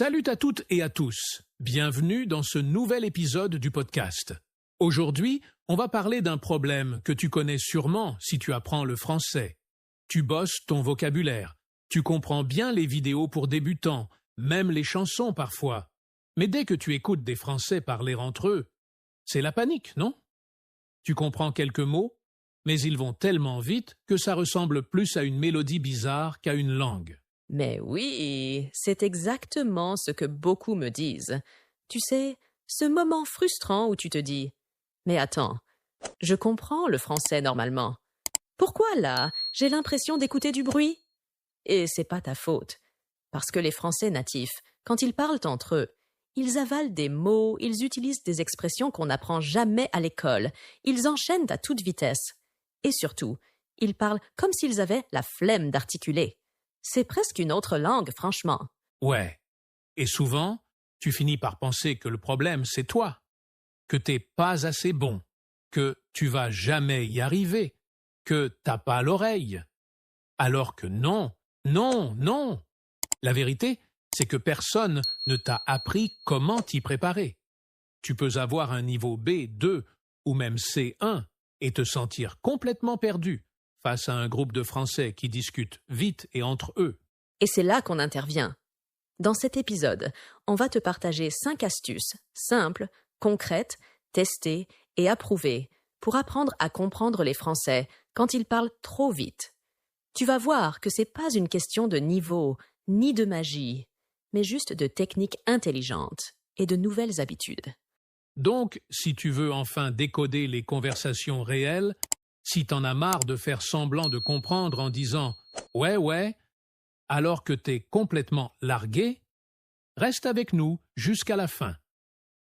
Salut à toutes et à tous. Bienvenue dans ce nouvel épisode du podcast. Aujourd'hui, on va parler d'un problème que tu connais sûrement si tu apprends le français. Tu bosses ton vocabulaire. Tu comprends bien les vidéos pour débutants, même les chansons parfois. Mais dès que tu écoutes des Français parler entre eux, c'est la panique, non? Tu comprends quelques mots, mais ils vont tellement vite que ça ressemble plus à une mélodie bizarre qu'à une langue. Mais oui, c'est exactement ce que beaucoup me disent. Tu sais, ce moment frustrant où tu te dis « Mais attends, je comprends le français normalement. Pourquoi là, j'ai l'impression d'écouter du bruit ?» Et c'est pas ta faute. Parce que les Français natifs, quand ils parlent entre eux, ils avalent des mots, ils utilisent des expressions qu'on n'apprend jamais à l'école, ils enchaînent à toute vitesse. Et surtout, ils parlent comme s'ils avaient la flemme d'articuler. C'est presque une autre langue, franchement. Ouais. Et souvent, tu finis par penser que le problème, c'est toi, que t'es pas assez bon, que tu vas jamais y arriver, que t'as pas l'oreille. Alors que non, non, non. La vérité, c'est que personne ne t'a appris comment t'y préparer. Tu peux avoir un niveau B2 ou même C1 et te sentir complètement perdu face à un groupe de Français qui discutent vite et entre eux. Et c'est là qu'on intervient. Dans cet épisode, on va te partager 5 astuces simples, concrètes, testées et approuvées pour apprendre à comprendre les Français quand ils parlent trop vite. Tu vas voir que c'est pas une question de niveau ni de magie, mais juste de techniques intelligentes et de nouvelles habitudes. Donc, si tu veux enfin décoder les conversations réelles, si t'en as marre de faire semblant de comprendre en disant « ouais », alors que t'es complètement largué, reste avec nous jusqu'à la fin.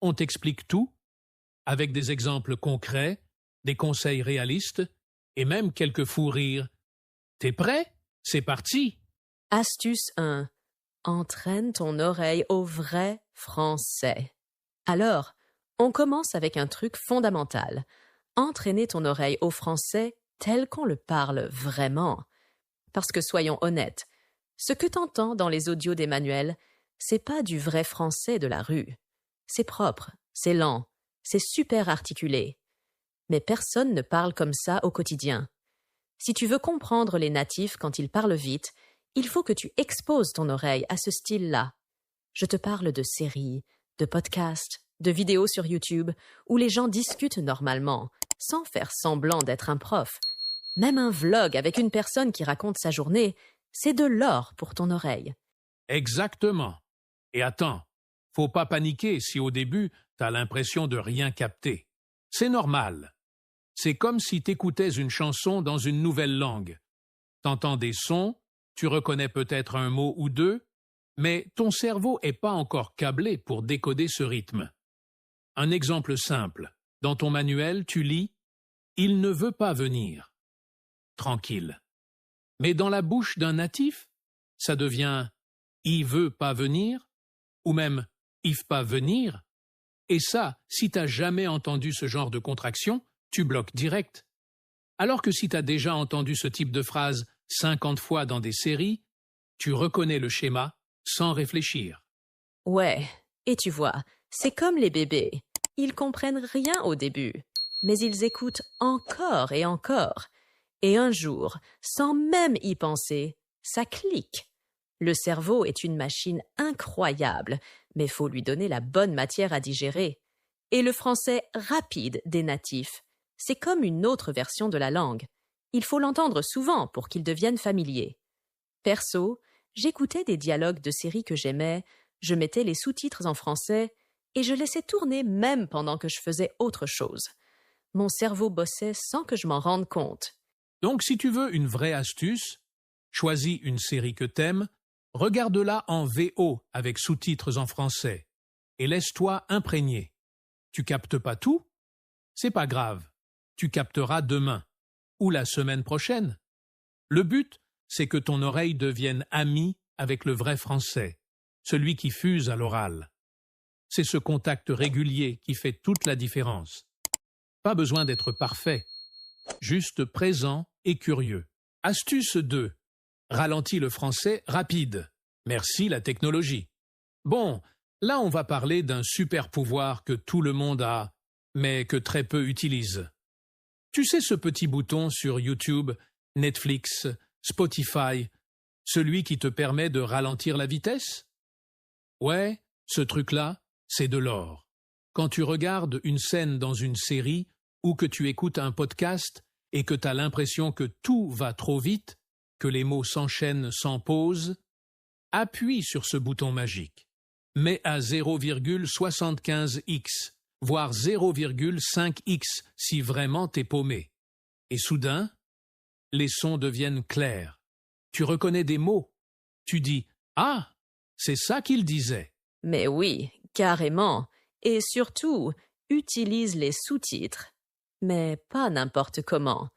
On t'explique tout, avec des exemples concrets, des conseils réalistes et même quelques fous rires. T'es prêt? C'est parti! Astuce 1. Entraîne ton oreille au vrai français. Alors, on commence avec un truc fondamental. Entraîner ton oreille au français tel qu'on le parle vraiment. Parce que soyons honnêtes, ce que t'entends dans les audios des manuels, c'est pas du vrai français de la rue. C'est propre, c'est lent, c'est super articulé. Mais personne ne parle comme ça au quotidien. Si tu veux comprendre les natifs quand ils parlent vite, il faut que tu exposes ton oreille à ce style-là. Je te parle de séries, de podcasts, de vidéos sur YouTube, où les gens discutent normalement, sans faire semblant d'être un prof. Même un vlog avec une personne qui raconte sa journée, c'est de l'or pour ton oreille. Exactement. Et attends, faut pas paniquer si au début t'as l'impression de rien capter. C'est normal. C'est comme si t'écoutais une chanson dans une nouvelle langue. T'entends des sons, tu reconnais peut-être un mot ou deux, mais ton cerveau est pas encore câblé pour décoder ce rythme. Un exemple simple. Dans ton manuel, tu lis « Il ne veut pas venir ». Tranquille. Mais dans la bouche d'un natif, ça devient « Il veut pas venir » ou même « Il pas venir ». Et ça, si t'as jamais entendu ce genre de contraction, tu bloques direct. Alors que si t'as déjà entendu ce type de phrase 50 fois dans des séries, tu reconnais le schéma sans réfléchir. Ouais, et tu vois, c'est comme les bébés. Ils comprennent rien au début, mais ils écoutent encore et encore. Et un jour, sans même y penser, ça clique. Le cerveau est une machine incroyable, mais faut lui donner la bonne matière à digérer. Et le français rapide des natifs, c'est comme une autre version de la langue. Il faut l'entendre souvent pour qu'il devienne familier. Perso, j'écoutais des dialogues de séries que j'aimais, je mettais les sous-titres en français et je laissais tourner même pendant que je faisais autre chose. Mon cerveau bossait sans que je m'en rende compte. Donc si tu veux une vraie astuce, choisis une série que t'aimes, regarde-la en VO avec sous-titres en français et laisse-toi imprégner. Tu captes pas tout? C'est pas grave. Tu capteras demain ou la semaine prochaine. Le but, c'est que ton oreille devienne amie avec le vrai français, celui qui fuse à l'oral. C'est ce contact régulier qui fait toute la différence. Pas besoin d'être parfait, juste présent et curieux. Astuce 2. Ralentis le français rapide. Merci la technologie. Bon, là on va parler d'un super pouvoir que tout le monde a, mais que très peu utilisent. Tu sais ce petit bouton sur YouTube, Netflix, Spotify, celui qui te permet de ralentir la vitesse? Ouais, ce truc-là, c'est de l'or. Quand tu regardes une scène dans une série ou que tu écoutes un podcast et que tu as l'impression que tout va trop vite, que les mots s'enchaînent sans pause, appuie sur ce bouton magique. Mets à 0,75x, voire 0,5x si vraiment t'es paumé. Et soudain, les sons deviennent clairs. Tu reconnais des mots. Tu dis « Ah, c'est ça qu'il disait ». Mais oui, carrément. Et surtout, utilise les sous-titres. Mais pas n'importe comment.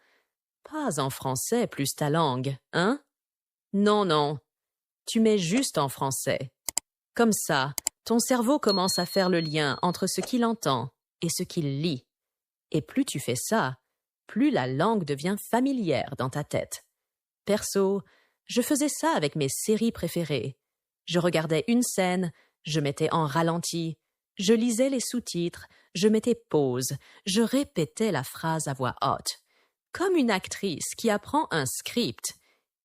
Pas en français plus ta langue, hein? Non, non. Tu mets juste en français. Comme ça, ton cerveau commence à faire le lien entre ce qu'il entend et ce qu'il lit. Et plus tu fais ça, plus la langue devient familière dans ta tête. Perso, je faisais ça avec mes séries préférées. Je regardais une scène, je mettais en ralenti, je lisais les sous-titres, je mettais pause, je répétais la phrase à voix haute, comme une actrice qui apprend un script.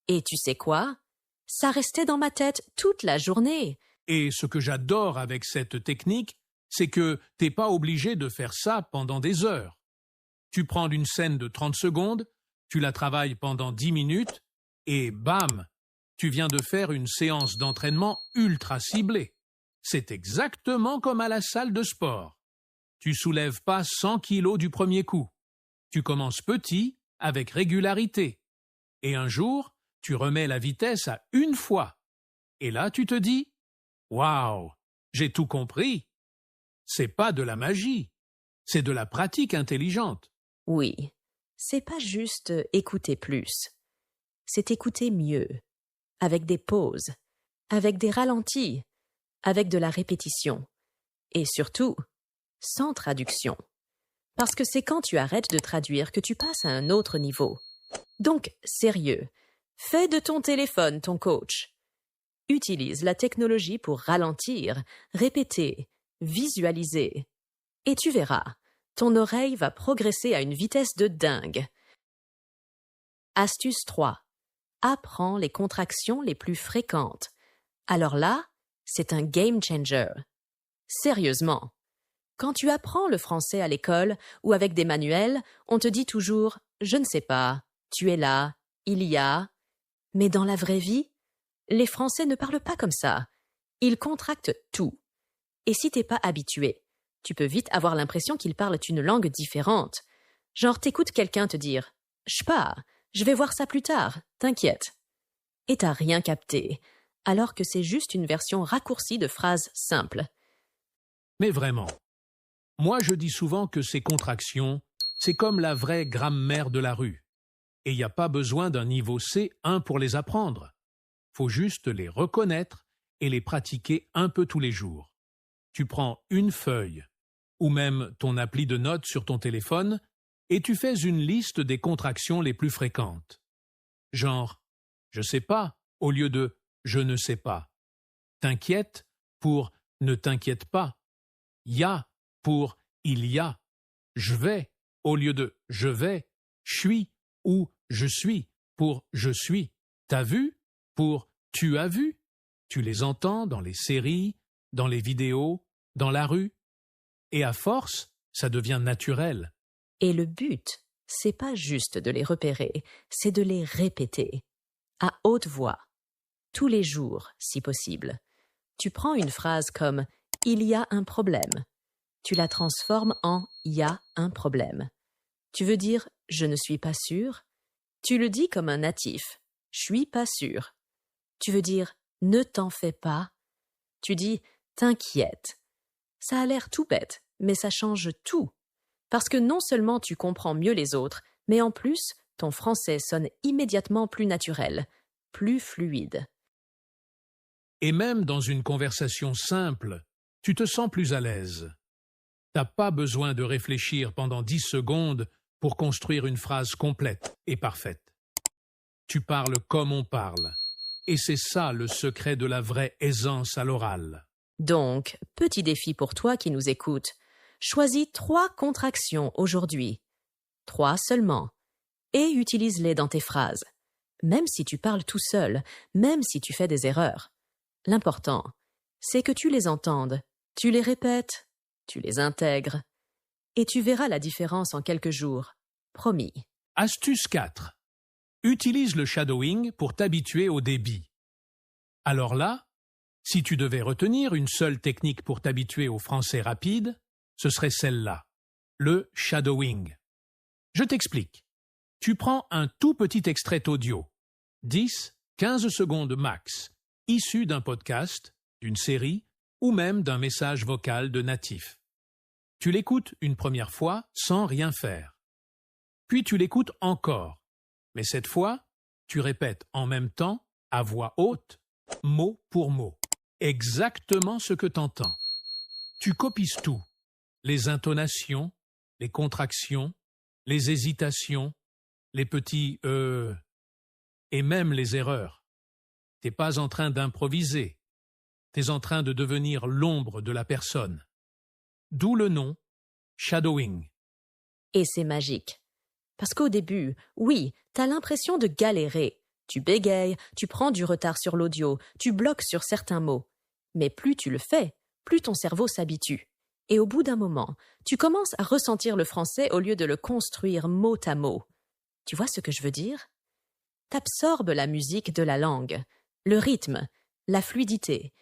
Et tu sais quoi? Ça restait dans ma tête toute la journée. Et ce que j'adore avec cette technique, c'est que t'es pas obligé de faire ça pendant des heures. Tu prends une scène de 30 secondes, tu la travailles pendant 10 minutes, et bam, tu viens de faire une séance d'entraînement ultra ciblée. C'est exactement comme à la salle de sport. Tu soulèves pas 100 kilos du premier coup. Tu commences petit, avec régularité. Et un jour, tu remets la vitesse à 1 fois. Et là, tu te dis « Waouh, j'ai tout compris !» C'est pas de la magie, c'est de la pratique intelligente. Oui, c'est pas juste écouter plus. C'est écouter mieux, avec des pauses, avec des ralentis, avec de la répétition. Et surtout, sans traduction. Parce que c'est quand tu arrêtes de traduire que tu passes à un autre niveau. Donc, sérieux, fais de ton téléphone ton coach. Utilise la technologie pour ralentir, répéter, visualiser. Et tu verras, ton oreille va progresser à une vitesse de dingue. Astuce 3. Apprends les contractions les plus fréquentes. Alors là, c'est un game changer. Sérieusement. Quand tu apprends le français à l'école ou avec des manuels, on te dit toujours « je ne sais pas »,« tu es là »,« il y a ». Mais dans la vraie vie, les Français ne parlent pas comme ça. Ils contractent tout. Et si t'es pas habitué, tu peux vite avoir l'impression qu'ils parlent une langue différente. Genre t'écoutes quelqu'un te dire « j'pars, je vais voir ça plus tard, t'inquiète ». Et t'as rien capté, alors que c'est juste une version raccourcie de phrases simples. Mais vraiment, moi je dis souvent que ces contractions, c'est comme la vraie grammaire de la rue. Et il n'y a pas besoin d'un niveau C1 pour les apprendre. Faut juste les reconnaître et les pratiquer un peu tous les jours. Tu prends une feuille, ou même ton appli de notes sur ton téléphone, et tu fais une liste des contractions les plus fréquentes. Genre, je sais pas, au lieu de je ne sais pas. T'inquiète pour ne t'inquiète pas. Y a pour il y a. Je vais au lieu de je vais. Je suis ou je suis pour je suis. T'as vu pour tu as vu. Tu les entends dans les séries, dans les vidéos, dans la rue. Et à force, ça devient naturel. Et le but, c'est pas juste de les repérer, c'est de les répéter. À haute voix. Tous les jours, si possible. Tu prends une phrase comme « il y a un problème ». Tu la transformes en « il y a un problème ». Tu veux dire « je ne suis pas sûr ». Tu le dis comme un natif « je suis pas sûr ». Tu veux dire « ne t'en fais pas ». Tu dis « t'inquiète ». Ça a l'air tout bête, mais ça change tout. Parce que non seulement tu comprends mieux les autres, mais en plus, ton français sonne immédiatement plus naturel, plus fluide. Et même dans une conversation simple, tu te sens plus à l'aise. T'as pas besoin de réfléchir pendant 10 secondes pour construire une phrase complète et parfaite. Tu parles comme on parle. Et c'est ça le secret de la vraie aisance à l'oral. Donc, petit défi pour toi qui nous écoutes. Choisis 3 contractions aujourd'hui. 3 seulement. Et utilise-les dans tes phrases. Même si tu parles tout seul, même si tu fais des erreurs. L'important, c'est que tu les entendes, tu les répètes, tu les intègres. Et tu verras la différence en quelques jours. Promis. Astuce 4. Utilise le shadowing pour t'habituer au débit. Alors là, si tu devais retenir une seule technique pour t'habituer au français rapide, ce serait celle-là, le shadowing. Je t'explique. Tu prends un tout petit extrait audio, 10-15 secondes max, issu d'un podcast, d'une série ou même d'un message vocal de natif. Tu l'écoutes une première fois sans rien faire. Puis tu l'écoutes encore, mais cette fois, tu répètes en même temps, à voix haute, mot pour mot, exactement ce que t'entends. Tu copies tout, les intonations, les contractions, les hésitations, les petits et même les erreurs. T'es pas en train d'improviser, t'es en train de devenir l'ombre de la personne. D'où le nom shadowing. Et c'est magique. Parce qu'au début, oui, t'as l'impression de galérer. Tu bégayes, tu prends du retard sur l'audio, tu bloques sur certains mots. Mais plus tu le fais, plus ton cerveau s'habitue. Et au bout d'un moment, tu commences à ressentir le français au lieu de le construire mot à mot. Tu vois ce que je veux dire? T'absorbes la musique de la langue, le rythme, la fluidité.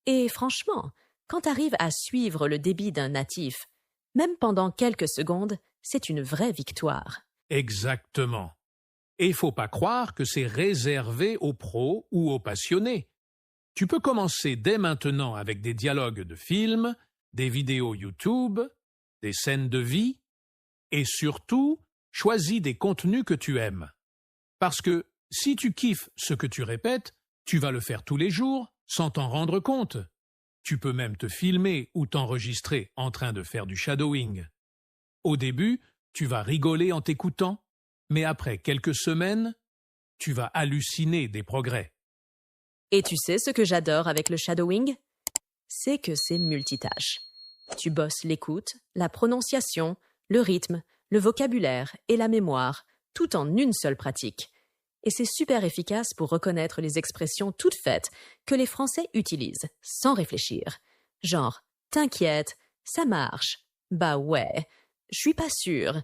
Et franchement, quand t'arrives à suivre le débit d'un natif, même pendant quelques secondes, c'est une vraie victoire. Exactement. Et faut pas croire que c'est réservé aux pros ou aux passionnés. Tu peux commencer dès maintenant avec des dialogues de films, des vidéos YouTube, des scènes de vie, et surtout, choisis des contenus que tu aimes. Parce que si tu kiffes ce que tu répètes, tu vas le faire tous les jours sans t'en rendre compte. Tu peux même te filmer ou t'enregistrer en train de faire du shadowing. Au début, tu vas rigoler en t'écoutant, mais après quelques semaines, tu vas halluciner des progrès. Et tu sais ce que j'adore avec le shadowing? C'est que c'est multitâche. Tu bosses l'écoute, la prononciation, le rythme, le vocabulaire et la mémoire, tout en une seule pratique. Et c'est super efficace pour reconnaître les expressions toutes faites que les Français utilisent, sans réfléchir. Genre, t'inquiète, ça marche, bah ouais, je suis pas sûre.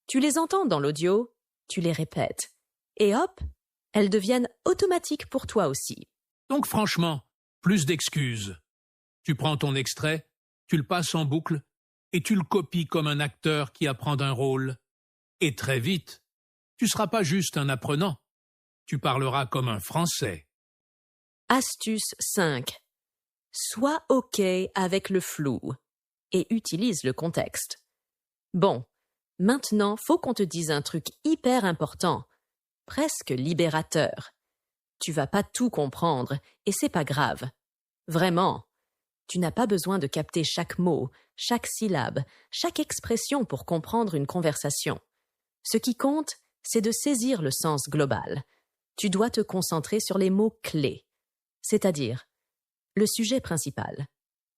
Tu les entends dans l'audio, tu les répètes. Et hop, elles deviennent automatiques pour toi aussi. Donc franchement, plus d'excuses. Tu prends ton extrait, tu le passes en boucle et tu le copies comme un acteur qui apprend un rôle. Et très vite, tu ne seras pas juste un apprenant. Tu parleras comme un Français. Astuce 5. Sois OK avec le flou et utilise le contexte. Bon, maintenant, faut qu'on te dise un truc hyper important, presque libérateur. Tu vas pas tout comprendre et c'est pas grave. Vraiment. Tu n'as pas besoin de capter chaque mot, chaque syllabe, chaque expression pour comprendre une conversation. Ce qui compte, c'est de saisir le sens global. Tu dois te concentrer sur les mots clés, c'est-à-dire le sujet principal,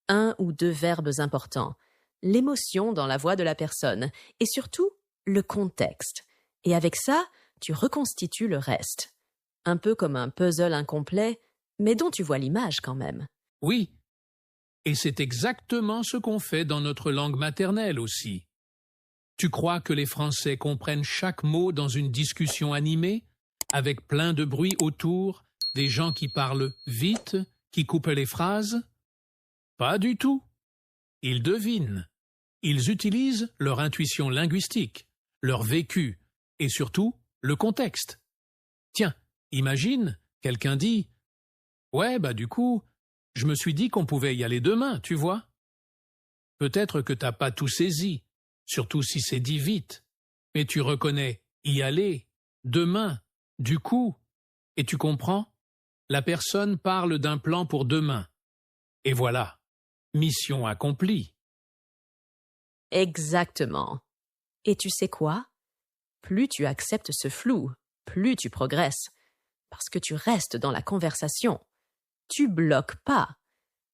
1 ou 2 verbes importants, l'émotion dans la voix de la personne et surtout le contexte. Et avec ça, tu reconstitues le reste. Un peu comme un puzzle incomplet, mais dont tu vois l'image quand même. Oui, et c'est exactement ce qu'on fait dans notre langue maternelle aussi. Tu crois que les Français comprennent chaque mot dans une discussion animée, avec plein de bruit autour, des gens qui parlent vite, qui coupent les phrases? Pas du tout. Ils devinent. Ils utilisent leur intuition linguistique, leur vécu et surtout le contexte. Tiens, imagine, quelqu'un dit « Ouais, bah du coup, je me suis dit qu'on pouvait y aller demain, tu vois ?» Peut-être que t'as pas tout saisi, surtout si c'est dit vite, mais tu reconnais « y aller »,« demain », « du coup », et tu comprends? La personne parle d'un plan pour demain. Et voilà, mission accomplie. Exactement. Et tu sais quoi? Plus tu acceptes ce flou, plus tu progresses. Parce que tu restes dans la conversation. Tu bloques pas.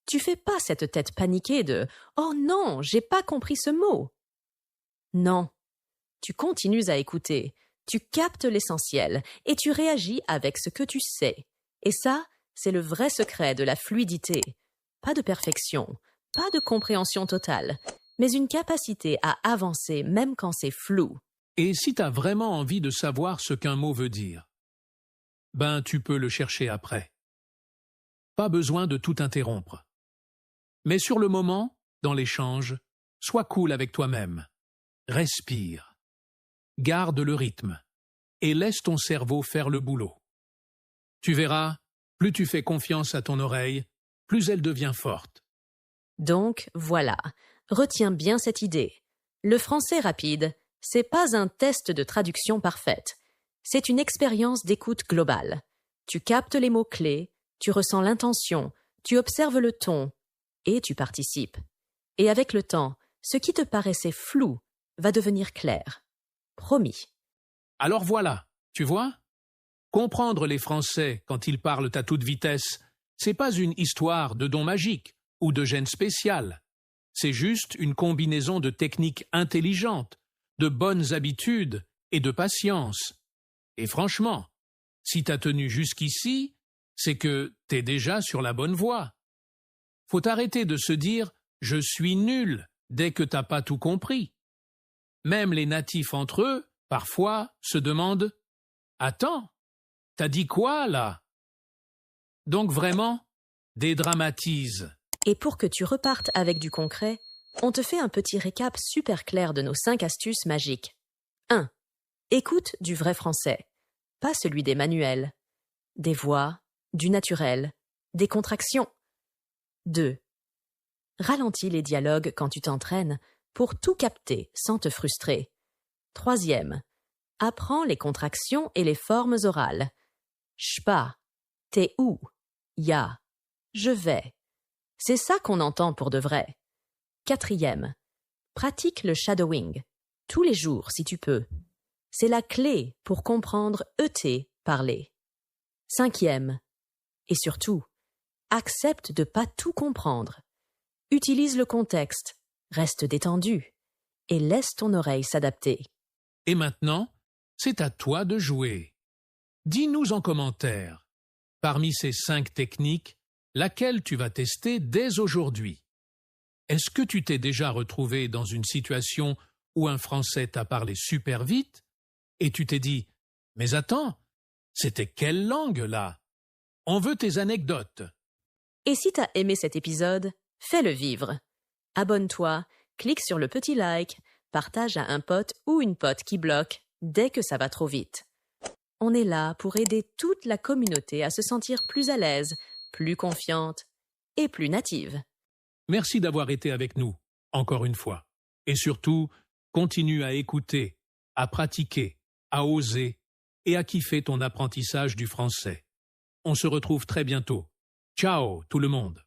Tu fais pas cette tête paniquée de « Oh non, j'ai pas compris ce mot !» Non, tu continues à écouter, tu captes l'essentiel et tu réagis avec ce que tu sais. Et ça, c'est le vrai secret de la fluidité. Pas de perfection, pas de compréhension totale, mais une capacité à avancer même quand c'est flou. Et si t'as vraiment envie de savoir ce qu'un mot veut dire, ben tu peux le chercher après. Pas besoin de tout interrompre. Mais sur le moment, dans l'échange, sois cool avec toi-même. Respire. Garde le rythme. Et laisse ton cerveau faire le boulot. Tu verras, plus tu fais confiance à ton oreille, plus elle devient forte. Donc, voilà. Retiens bien cette idée. Le français rapide, c'est pas un test de traduction parfaite. C'est une expérience d'écoute globale. Tu captes les mots-clés, tu ressens l'intention, tu observes le ton, et tu participes. Et avec le temps, ce qui te paraissait flou va devenir clair. Promis. Alors voilà, tu vois? Comprendre les Français quand ils parlent à toute vitesse, c'est pas une histoire de don magique ou de gène spécial. C'est juste une combinaison de techniques intelligentes, de bonnes habitudes et de patience. Et franchement, si t'as tenu jusqu'ici, c'est que t'es déjà sur la bonne voie. Faut arrêter de se dire « je suis nul » dès que t'as pas tout compris. Même les natifs entre eux, parfois, se demandent « Attends, t'as dit quoi là ?» Donc vraiment, dédramatise. Et pour que tu repartes avec du concret, on te fait un petit récap super clair de nos 5 astuces magiques. 1. Écoute du vrai français, pas celui des manuels. Des voix, du naturel, des contractions. 2. Ralentis les dialogues quand tu t'entraînes pour tout capter sans te frustrer. 3. Apprends les contractions et les formes orales. J'pas, t'es où, ya, je vais. C'est ça qu'on entend pour de vrai. 4. Pratique le shadowing, tous les jours si tu peux. C'est la clé pour comprendre ET parler. 5. Et surtout, accepte de pas tout comprendre. Utilise le contexte, reste détendu et laisse ton oreille s'adapter. Et maintenant, c'est à toi de jouer. Dis-nous en commentaire, parmi ces 5 techniques, laquelle tu vas tester dès aujourd'hui. Est-ce que tu t'es déjà retrouvé dans une situation où un Français t'a parlé super vite et tu t'es dit « Mais attends, c'était quelle langue là ?» On veut tes anecdotes. Et si t'as aimé cet épisode, fais-le vivre. Abonne-toi, clique sur le petit like, partage à un pote ou une pote qui bloque dès que ça va trop vite. On est là pour aider toute la communauté à se sentir plus à l'aise, plus confiante et plus native. Merci d'avoir été avec nous, encore une fois. Et surtout, continue à écouter, à pratiquer, à oser et à kiffer ton apprentissage du français. On se retrouve très bientôt. Ciao tout le monde.